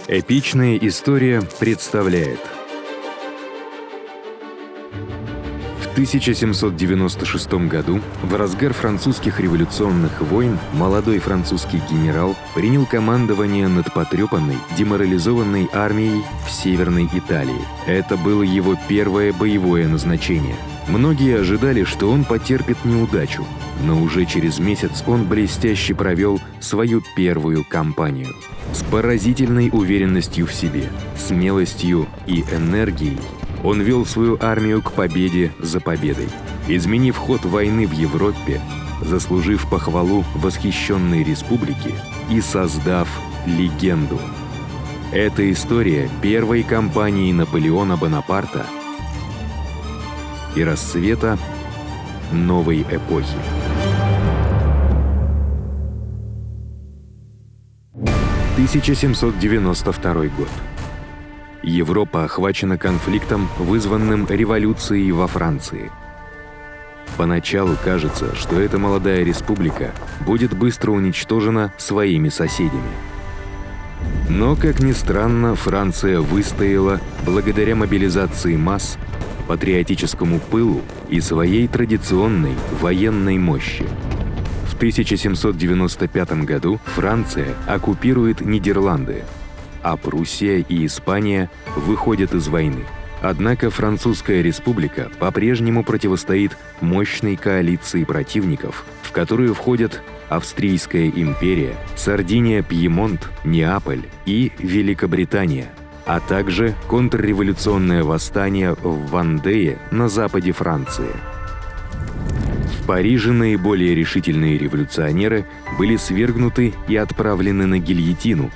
Эпичная история представляет. В 1796 году, в разгар французских революционных войн, молодой французский генерал принял командование над потрепанной, деморализованной армией в Северной Италии. Это было его первое боевое назначение. Многие ожидали, что он потерпит неудачу, но уже через месяц он блестяще провел свою первую кампанию. С поразительной уверенностью в себе, смелостью и энергией он вел свою армию к победе за победой, изменив ход войны в Европе, заслужив похвалу восхищенной республики и создав легенду. Это история первой кампании Наполеона Бонапарта и расцвета новой эпохи. 1792 год. Европа охвачена конфликтом, вызванным революцией во Франции. Поначалу кажется, что эта молодая республика будет быстро уничтожена своими соседями. Но, как ни странно, Франция выстояла благодаря мобилизации масс, патриотическому пылу и своей традиционной военной мощи. В 1795 году Франция оккупирует Нидерланды, а Пруссия и Испания выходят из войны. Однако Французская республика по-прежнему противостоит мощной коалиции противников, в которую входят Австрийская империя, Сардиния-Пьемонт, Неаполь и Великобритания, а также контрреволюционное восстание в Вандее на западе Франции. В Париже наиболее решительные революционеры были свергнуты и отправлены на гильотину,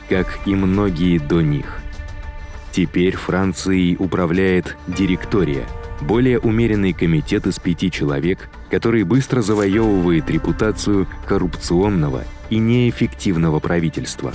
как и многие до них. Теперь Францией управляет директория, более умеренный комитет из 5 человек, который быстро завоевывает репутацию коррупционного и неэффективного правительства.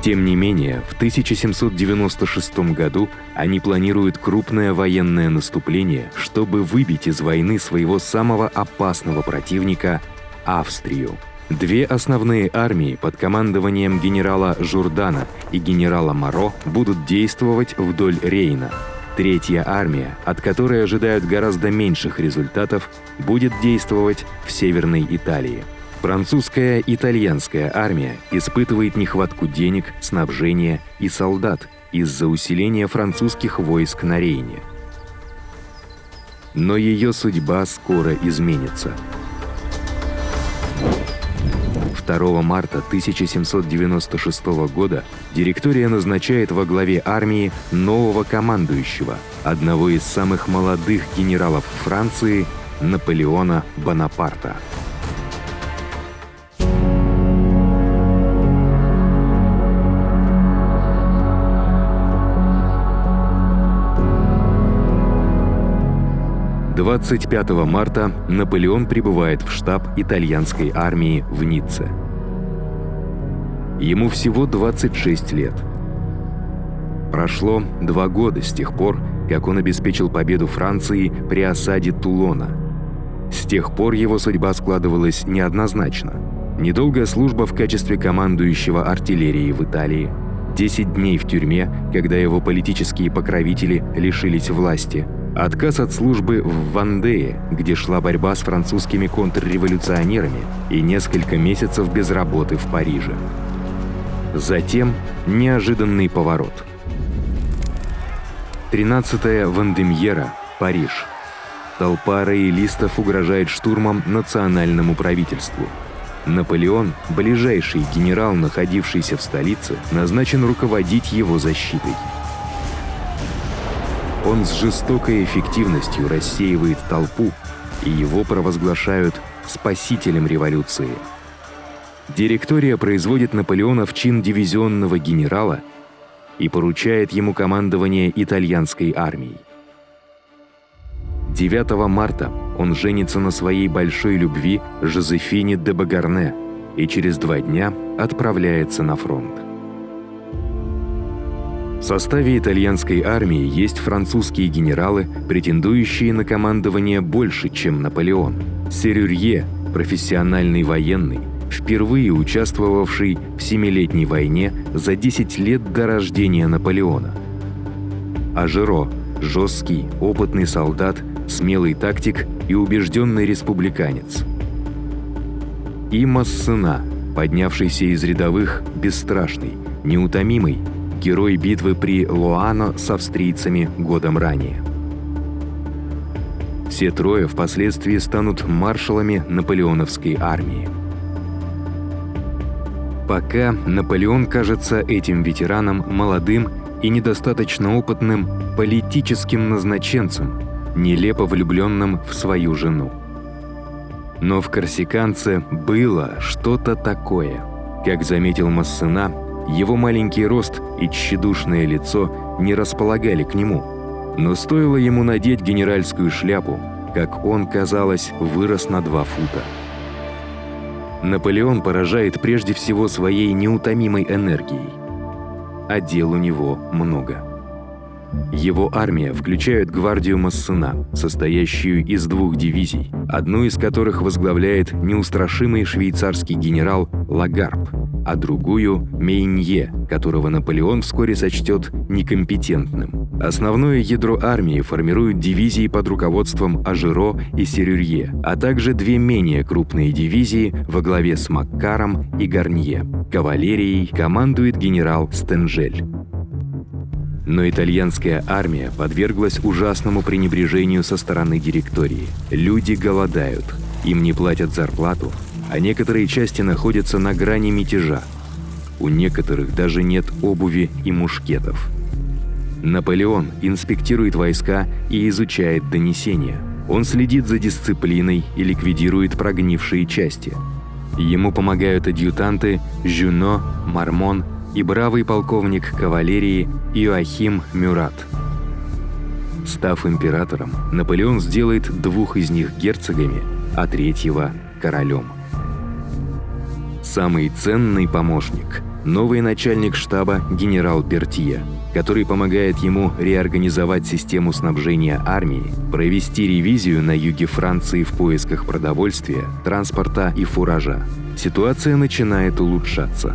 Тем не менее, в 1796 году они планируют крупное военное наступление, чтобы выбить из войны своего самого опасного противника – Австрию. 2 основные армии под командованием генерала Журдана и генерала Моро будут действовать вдоль Рейна. 3-я армия, от которой ожидают гораздо меньших результатов, будет действовать в Северной Италии. Французская итальянская армия испытывает нехватку денег, снабжения и солдат из-за усиления французских войск на Рейне. Но ее судьба скоро изменится. 2 марта 1796 года директория назначает во главе армии нового командующего, одного из самых молодых генералов Франции, Наполеона Бонапарта. «25 марта Наполеон прибывает в штаб итальянской армии в Ницце. Ему всего 26 лет. Прошло 2 года с тех пор, как он обеспечил победу Франции при осаде Тулона. С тех пор его судьба складывалась неоднозначно. Недолгая служба в качестве командующего артиллерией в Италии, 10 дней в тюрьме, когда его политические покровители лишились власти, отказ от службы в Вандее, где шла борьба с французскими контрреволюционерами, и несколько месяцев без работы в Париже. Затем неожиданный поворот. 13-я Вандемьера, Париж. Толпа роялистов угрожает штурмом национальному правительству. Наполеон, ближайший генерал, находившийся в столице, назначен руководить его защитой. Он с жестокой эффективностью рассеивает толпу, и его провозглашают спасителем революции. Директория производит Наполеона в чин дивизионного генерала и поручает ему командование итальянской армией. 9 марта он женится на своей большой любви Жозефине де Багарне и через 2 дня отправляется на фронт. В составе итальянской армии есть французские генералы, претендующие на командование больше, чем Наполеон. Серюрье, профессиональный военный, впервые участвовавший в Семилетней войне за 10 лет до рождения Наполеона. Ажеро – жесткий, опытный солдат, смелый тактик и убежденный республиканец. И Массена, поднявшийся из рядовых, бесстрашный, неутомимый, герой битвы при Лоано с австрийцами годом ранее. Все трое впоследствии станут маршалами наполеоновской армии. Пока Наполеон кажется этим ветераном молодым и недостаточно опытным политическим назначенцем, нелепо влюбленным в свою жену. Но в корсиканце было что-то такое. Как заметил Массена, его маленький рост и тщедушное лицо не располагали к нему. Но стоило ему надеть генеральскую шляпу, как он, казалось, вырос на 2 фута. Наполеон поражает прежде всего своей неутомимой энергией. А дел у него много. Его армия включает гвардию Массена, состоящую из 2 дивизий, одну из которых возглавляет неустрашимый швейцарский генерал Лагарб, а другую – Мейнье, которого Наполеон вскоре сочтет некомпетентным. Основное ядро армии формируют дивизии под руководством Ажеро и Серюрье, а также 2 менее крупные дивизии во главе с Маккаром и Гарнье. Кавалерией командует генерал Стенжель. Но итальянская армия подверглась ужасному пренебрежению со стороны директории. Люди голодают, им не платят зарплату, а некоторые части находятся на грани мятежа. У некоторых даже нет обуви и мушкетов. Наполеон инспектирует войска и изучает донесения. Он следит за дисциплиной и ликвидирует прогнившие части. Ему помогают адъютанты Жюно, Мармон и бравый полковник кавалерии Иоахим Мюрат. Став императором, Наполеон сделает 2 из них герцогами, а 3-го – королем. Самый ценный помощник – новый начальник штаба генерал Бертье, который помогает ему реорганизовать систему снабжения армии, провести ревизию на юге Франции в поисках продовольствия, транспорта и фуража. Ситуация начинает улучшаться.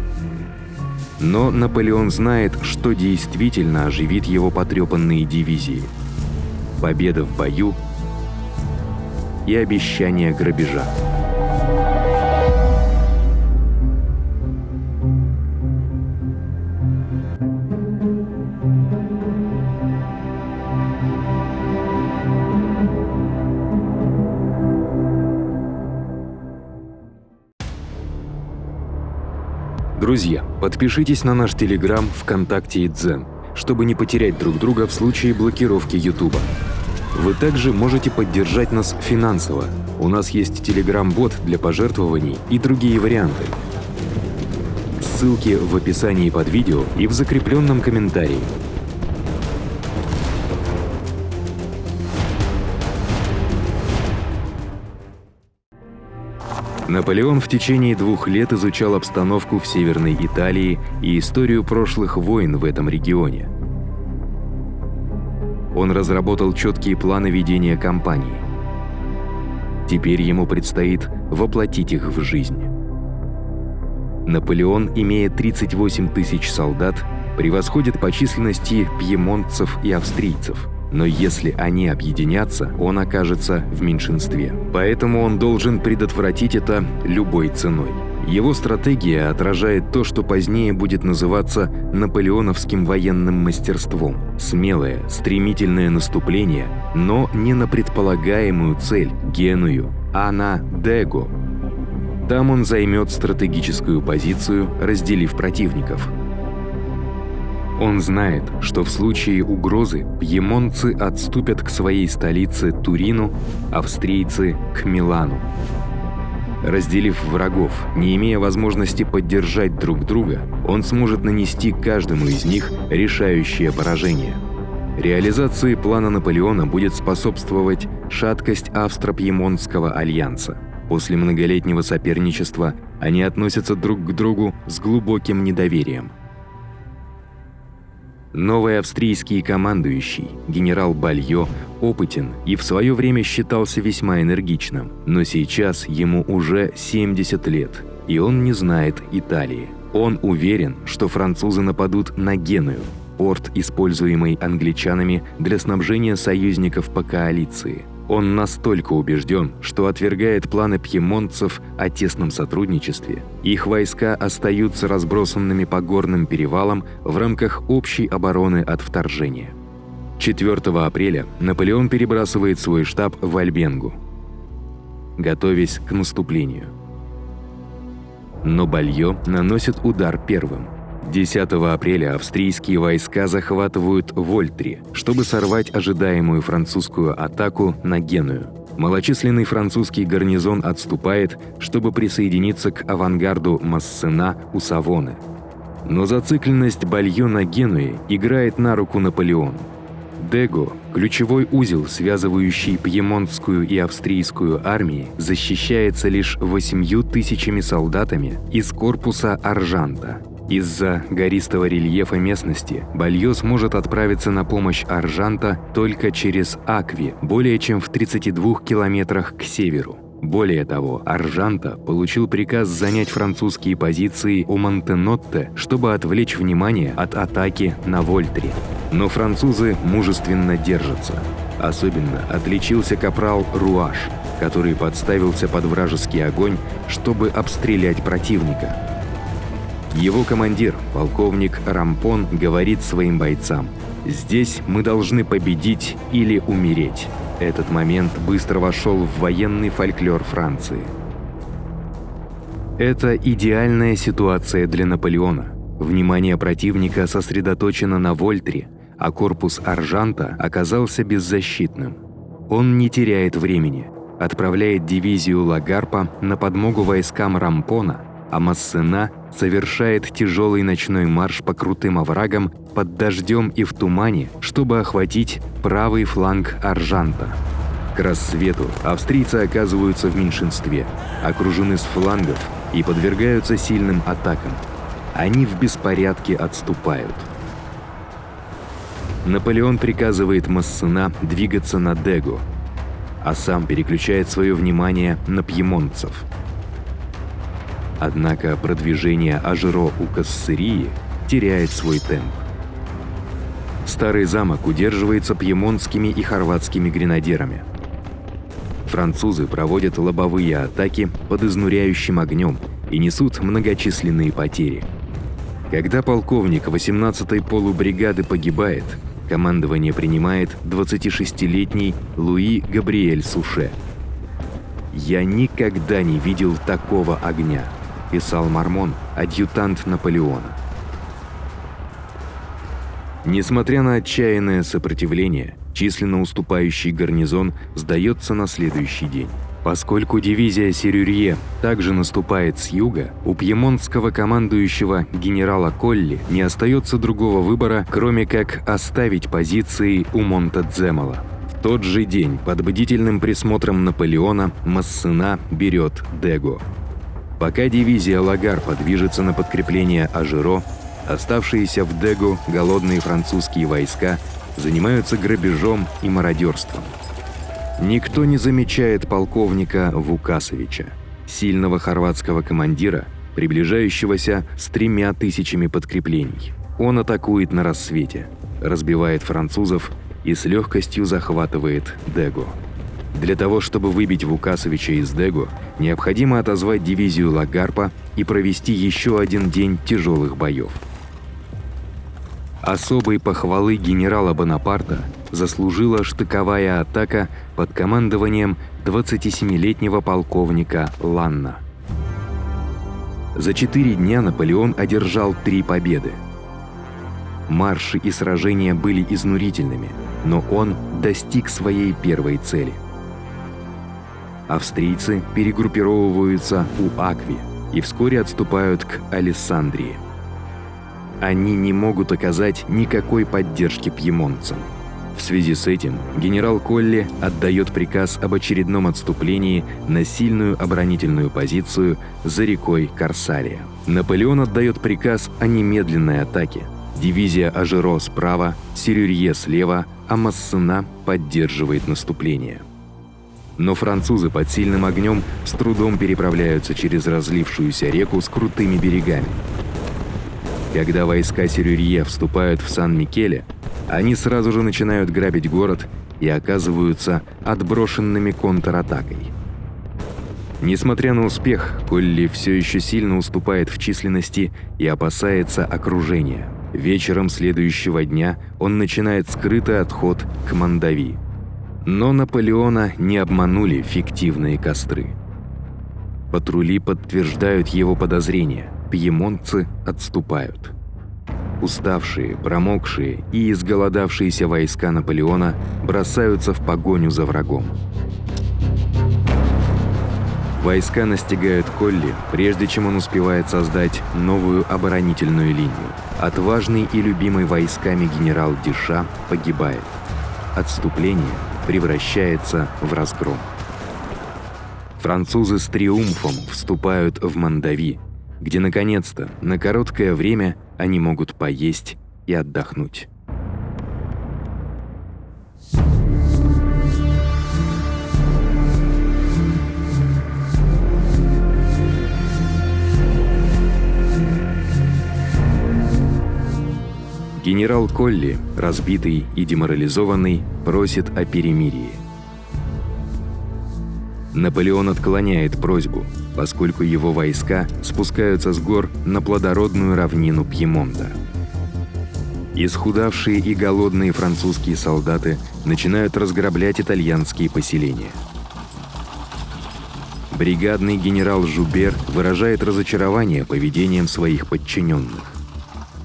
Но Наполеон знает, что действительно оживит его потрепанные дивизии. Победа в бою и обещание грабежа. Друзья, подпишитесь на наш Телеграм, ВКонтакте и Дзен, чтобы не потерять друг друга в случае блокировки Ютуба. Вы также можете поддержать нас финансово. У нас есть Телеграм-бот для пожертвований и другие варианты. Ссылки в описании под видео и в закрепленном комментарии. Наполеон в течение 2 лет изучал обстановку в Северной Италии и историю прошлых войн в этом регионе. Он разработал четкие планы ведения кампании. Теперь ему предстоит воплотить их в жизнь. Наполеон, имея 38 тысяч солдат, превосходит по численности пьемонтцев и австрийцев. Но если они объединятся, он окажется в меньшинстве. Поэтому он должен предотвратить это любой ценой. Его стратегия отражает то, что позднее будет называться наполеоновским военным мастерством. Смелое, стремительное наступление, но не на предполагаемую цель – Геную, а на Дего. Там он займет стратегическую позицию, разделив противников. Он знает, что в случае угрозы пьемонтцы отступят к своей столице Турину, австрийцы – к Милану. Разделив врагов, не имея возможности поддержать друг друга, он сможет нанести каждому из них решающее поражение. Реализации плана Наполеона будет способствовать шаткость Австро-Пьемонтского альянса. После многолетнего соперничества они относятся друг к другу с глубоким недоверием. Новый австрийский командующий, генерал Бальё, опытен и в свое время считался весьма энергичным, но сейчас ему уже 70 лет, и он не знает Италии. Он уверен, что французы нападут на Геную, порт, используемый англичанами для снабжения союзников по коалиции. Он настолько убежден, что отвергает планы пьемонтцев о тесном сотрудничестве. Их войска остаются разбросанными по горным перевалам в рамках общей обороны от вторжения. 4 апреля Наполеон перебрасывает свой штаб в Альбенгу, готовясь к наступлению. Но Бальё наносит удар первым. 10 апреля австрийские войска захватывают Вольтри, чтобы сорвать ожидаемую французскую атаку на Геную. Малочисленный французский гарнизон отступает, чтобы присоединиться к авангарду Массена у Савоны. Но зацикленность Бальё на Генуе играет на руку Наполеону. Дего, ключевой узел, связывающий пьемонтскую и австрийскую армии, защищается лишь 8000 солдатами из корпуса Аржанта. Из-за гористого рельефа местности Бальё сможет отправиться на помощь Аржанта только через Акви, более чем в 32 километрах к северу. Более того, Аржанта получил приказ занять французские позиции у Монтенотте, чтобы отвлечь внимание от атаки на Вольтри. Но французы мужественно держатся. Особенно отличился капрал Руаш, который подставился под вражеский огонь, чтобы обстрелять противника. Его командир, полковник Рампон, говорит своим бойцам: «Здесь мы должны победить или умереть». Этот момент быстро вошел в военный фольклор Франции. Это идеальная ситуация для Наполеона. Внимание противника сосредоточено на Вольтри, а корпус Аржанта оказался беззащитным. Он не теряет времени, отправляет дивизию Лагарпа на подмогу войскам Рампона, а Массена совершает тяжелый ночной марш по крутым оврагам под дождем и в тумане, чтобы охватить правый фланг Аржанта. К рассвету австрийцы оказываются в меньшинстве, окружены с флангов и подвергаются сильным атакам. Они в беспорядке отступают. Наполеон приказывает Массена двигаться на Дего, а сам переключает свое внимание на пьемонтцев. Однако продвижение Ажеро у Кассерии теряет свой темп. Старый замок удерживается пьемонтскими и хорватскими гренадерами. Французы проводят лобовые атаки под изнуряющим огнем и несут многочисленные потери. Когда полковник 18-й полубригады погибает, командование принимает 26-летний Луи Габриэль Суше. «Я никогда не видел такого огня», — писал Мармон, адъютант Наполеона. Несмотря на отчаянное сопротивление, численно уступающий гарнизон сдается на следующий день. Поскольку дивизия Серюрье также наступает с юга, у пьемонтского командующего генерала Колли не остается другого выбора, кроме как оставить позиции у Монтедземола. В тот же день под бдительным присмотром Наполеона Массена берет Дего. Пока дивизия Лагарпа движется на подкрепление Ажеро, оставшиеся в Дего голодные французские войска занимаются грабежом и мародерством. Никто не замечает полковника Вукасовича, сильного хорватского командира, приближающегося с 3000 подкреплений. Он атакует на рассвете, разбивает французов и с легкостью захватывает Дего. Для того, чтобы выбить Вукасовича из Дего, необходимо отозвать дивизию Лагарпа и провести еще один день тяжелых боев. Особой похвалы генерала Бонапарта заслужила штыковая атака под командованием 27-летнего полковника Ланна. За 4 дня Наполеон одержал 3 победы. Марши и сражения были изнурительными, но он достиг своей первой цели. Австрийцы перегруппировываются у Акви и вскоре отступают к Алессандрии. Они не могут оказать никакой поддержки пьемонтцам. В связи с этим генерал Колли отдает приказ об очередном отступлении на сильную оборонительную позицию за рекой Корсалия. Наполеон отдает приказ о немедленной атаке. Дивизия Ажеро справа, Серюрье слева, а Массена поддерживает наступление. Но французы под сильным огнем с трудом переправляются через разлившуюся реку с крутыми берегами. Когда войска Серюрье вступают в Сан-Микеле, они сразу же начинают грабить город и оказываются отброшенными контратакой. Несмотря на успех, Колли все еще сильно уступает в численности и опасается окружения. Вечером следующего дня он начинает скрытый отход к Мондави. Но Наполеона не обманули фиктивные костры. Патрули подтверждают его подозрения. Пьемонтцы отступают. Уставшие, промокшие и изголодавшиеся войска Наполеона бросаются в погоню за врагом. Войска настигают Колли, прежде чем он успевает создать новую оборонительную линию. Отважный и любимый войсками генерал Диша погибает. Отступление превращается в разгром. Французы с триумфом вступают в Мондави, где, наконец-то, на короткое время они могут поесть и отдохнуть. Генерал Колли, разбитый и деморализованный, просит о перемирии. Наполеон отклоняет просьбу, поскольку его войска спускаются с гор на плодородную равнину Пьемонта. Исхудавшие и голодные французские солдаты начинают разграблять итальянские поселения. Бригадный генерал Жубер выражает разочарование поведением своих подчиненных.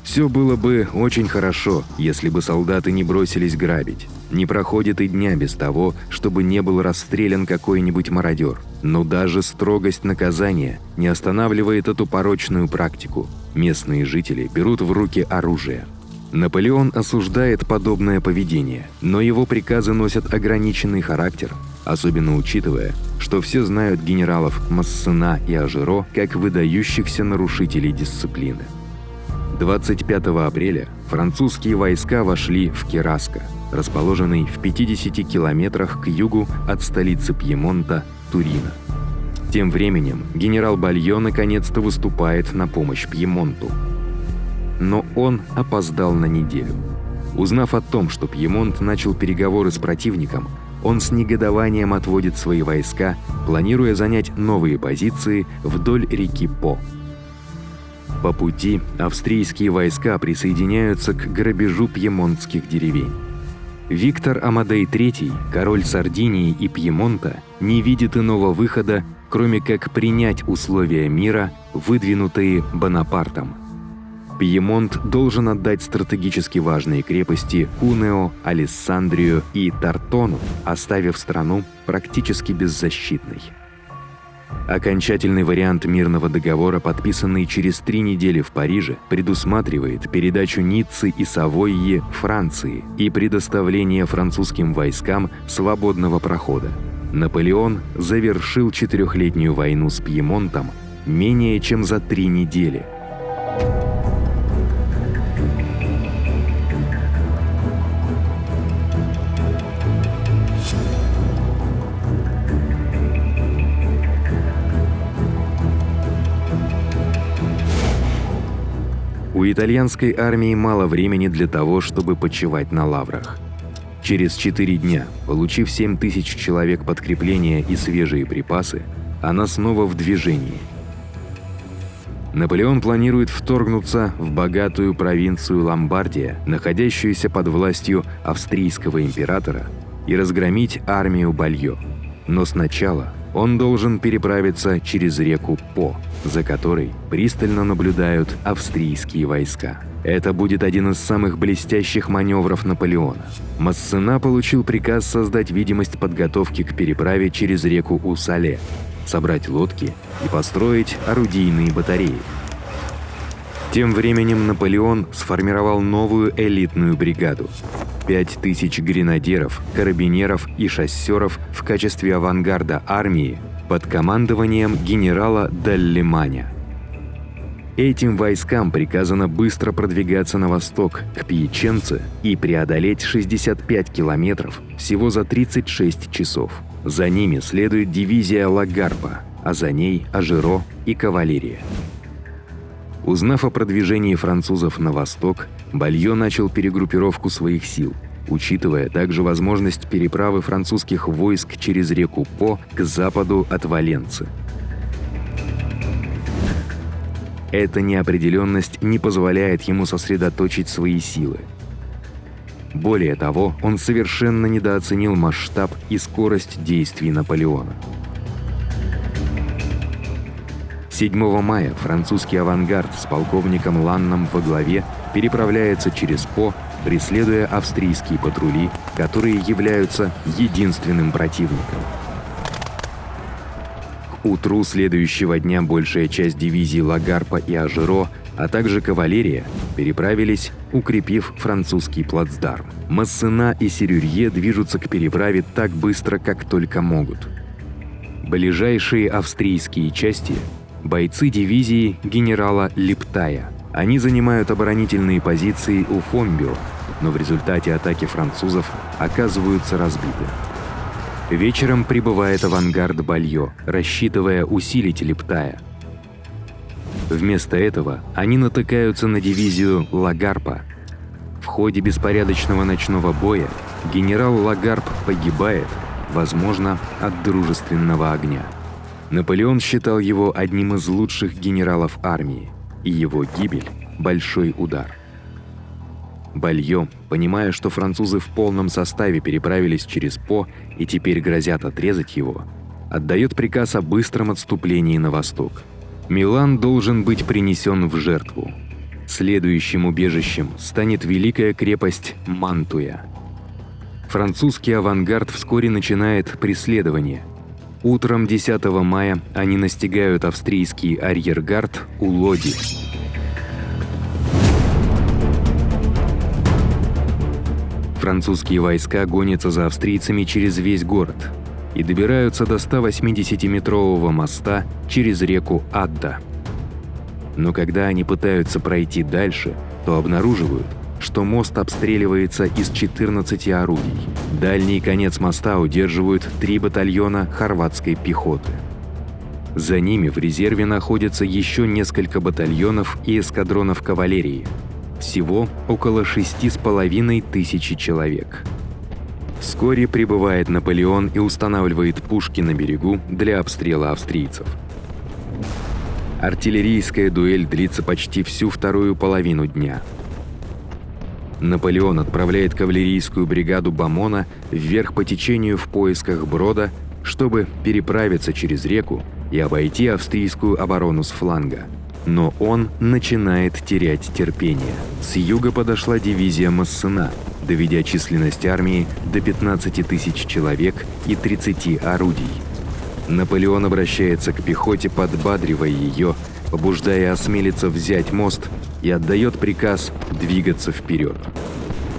Все было бы очень хорошо, если бы солдаты не бросились грабить. Не проходит и дня без того, чтобы не был расстрелян какой-нибудь мародер. Но даже строгость наказания не останавливает эту порочную практику. Местные жители берут в руки оружие. Наполеон осуждает подобное поведение, но его приказы носят ограниченный характер, особенно учитывая, что все знают генералов Массена и Ажеро как выдающихся нарушителей дисциплины. 25 апреля французские войска вошли в Кераско, расположенный в 50 километрах к югу от столицы Пьемонта Турина. Тем временем генерал Бальо наконец-то выступает на помощь Пьемонту. Но он опоздал на неделю. Узнав о том, что Пьемонт начал переговоры с противником, он с негодованием отводит свои войска, планируя занять новые позиции вдоль реки По. По пути австрийские войска присоединяются к грабежу пьемонтских деревень. Виктор Амадей III, король Сардинии и Пьемонта, не видит иного выхода, кроме как принять условия мира, выдвинутые Бонапартом. Пьемонт должен отдать стратегически важные крепости Кунео, Алессандрию и Тартону, оставив страну практически беззащитной. Окончательный вариант мирного договора, подписанный через 3 недели в Париже, предусматривает передачу Ниццы и Савойи Франции и предоставление французским войскам свободного прохода. Наполеон завершил 4-летнюю войну с Пьемонтом менее чем за 3 недели. У итальянской армии мало времени для того, чтобы почивать на лаврах. Через 4 дня, получив 7000 человек подкрепления и свежие припасы, она снова в движении. Наполеон планирует вторгнуться в богатую провинцию Ломбардия, находящуюся под властью австрийского императора, и разгромить армию Бальо. Но сначала он должен переправиться через реку По, за которой пристально наблюдают австрийские войска. Это будет один из самых блестящих маневров Наполеона. Массена получил приказ создать видимость подготовки к переправе через реку Усале, собрать лодки и построить орудийные батареи. Тем временем Наполеон сформировал новую элитную бригаду. 5000 гренадеров, карабинеров и шоссеров в качестве авангарда армии под командованием генерала Даллеманя. Этим войскам приказано быстро продвигаться на восток, к Пьяченце, и преодолеть 65 километров всего за 36 часов. За ними следует дивизия Лагарпа, а за ней Ажеро и кавалерия. Узнав о продвижении французов на восток, Бальё начал перегруппировку своих сил, учитывая также возможность переправы французских войск через реку По к западу от Валенцы. Эта неопределенность не позволяет ему сосредоточить свои силы. Более того, он совершенно недооценил масштаб и скорость действий Наполеона. 7 мая французский авангард с полковником Ланном во главе переправляется через По, преследуя австрийские патрули, которые являются единственным противником. К утру следующего дня большая часть дивизий Лагарпа и Ажеро, а также кавалерия, переправились, укрепив французский плацдарм. Массена и Серюрье движутся к переправе так быстро, как только могут. Ближайшие австрийские части – бойцы дивизии генерала Липтая. Они занимают оборонительные позиции у Фомбио, но в результате атаки французов оказываются разбиты. Вечером прибывает авангард Бальё, рассчитывая усилить Липтая. Вместо этого они натыкаются на дивизию Лагарпа. В ходе беспорядочного ночного боя генерал Лагарп погибает, возможно, от дружественного огня. Наполеон считал его одним из лучших генералов армии, и его гибель – большой удар. Бальё, понимая, что французы в полном составе переправились через По и теперь грозят отрезать его, отдает приказ о быстром отступлении на восток. Милан должен быть принесен в жертву. Следующим убежищем станет великая крепость Мантуя. Французский авангард вскоре начинает преследование. Утром 10 мая они настигают австрийский арьергард у Лоди. Французские войска гонятся за австрийцами через весь город и добираются до 180-метрового моста через реку Адда. Но когда они пытаются пройти дальше, то обнаруживают, что мост обстреливается из 14 орудий. Дальний конец моста удерживают 3 батальона хорватской пехоты. За ними в резерве находятся еще несколько батальонов и эскадронов кавалерии. Всего около 6500 человек. Вскоре прибывает Наполеон и устанавливает пушки на берегу для обстрела австрийцев. Артиллерийская дуэль длится почти всю вторую половину дня. Наполеон отправляет кавалерийскую бригаду Бамона вверх по течению в поисках брода, чтобы переправиться через реку и обойти австрийскую оборону с фланга. Но он начинает терять терпение. С юга подошла дивизия Массена, доведя численность армии до 15 тысяч человек и 30 орудий. Наполеон обращается к пехоте, подбадривая ее, побуждая осмелиться взять мост, и отдает приказ двигаться вперед.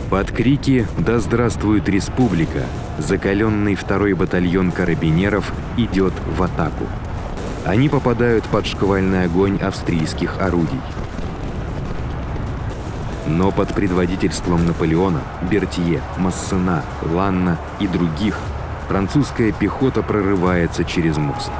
Под крики «Да здравствует республика!» закаленный 2-й батальон карабинеров идет в атаку. Они попадают под шквальный огонь австрийских орудий. Но под предводительством Наполеона, Бертье, Массена, Ланна и других французская пехота прорывается через мост.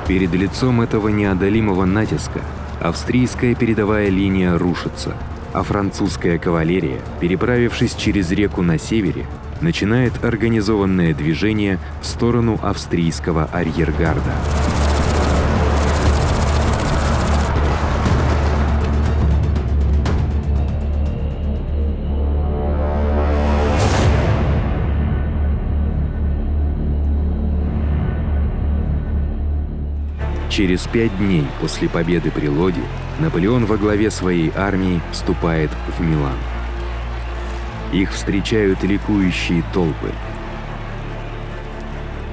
Перед лицом этого неодолимого натиска австрийская передовая линия рушится, а французская кавалерия, переправившись через реку на севере, начинает организованное движение в сторону австрийского арьергарда. Через 5 дней после победы при Лоди Наполеон во главе своей армии вступает в Милан. Их встречают ликующие толпы.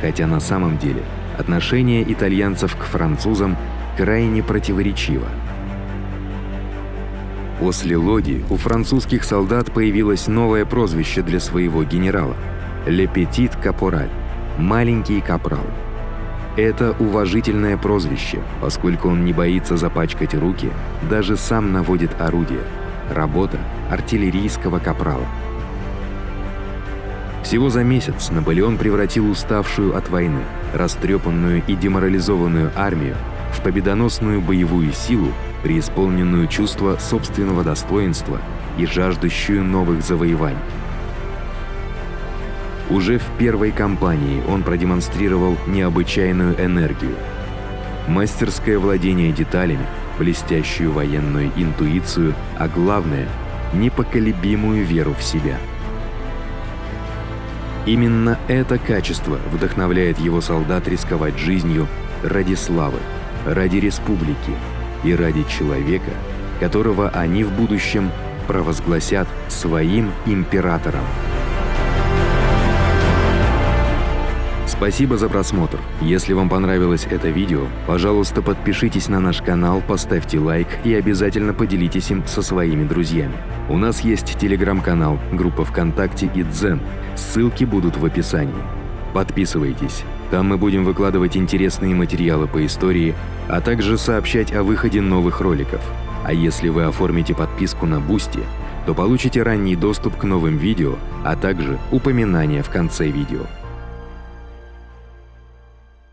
Хотя на самом деле отношение итальянцев к французам крайне противоречиво. После Лоди у французских солдат появилось новое прозвище для своего генерала – «Le Petit Caporal» – «маленький капрал». Это уважительное прозвище, поскольку он не боится запачкать руки, даже сам наводит орудие. Работа артиллерийского капрала. Всего за месяц Наполеон превратил уставшую от войны, растрепанную и деморализованную армию в победоносную боевую силу, преисполненную чувства собственного достоинства и жаждущую новых завоеваний. Уже в первой кампании он продемонстрировал необычайную энергию, мастерское владение деталями, блестящую военную интуицию, а главное – непоколебимую веру в себя. Именно это качество вдохновляет его солдат рисковать жизнью ради славы, ради республики и ради человека, которого они в будущем провозгласят своим императором. Спасибо за просмотр. Если вам понравилось это видео, пожалуйста, подпишитесь на наш канал, поставьте лайк и обязательно поделитесь им со своими друзьями. У нас есть телеграм-канал, группа ВКонтакте и Дзен. Ссылки будут в описании. Подписывайтесь. Там мы будем выкладывать интересные материалы по истории, а также сообщать о выходе новых роликов. А если вы оформите подписку на Boosty, то получите ранний доступ к новым видео, а также упоминания в конце видео.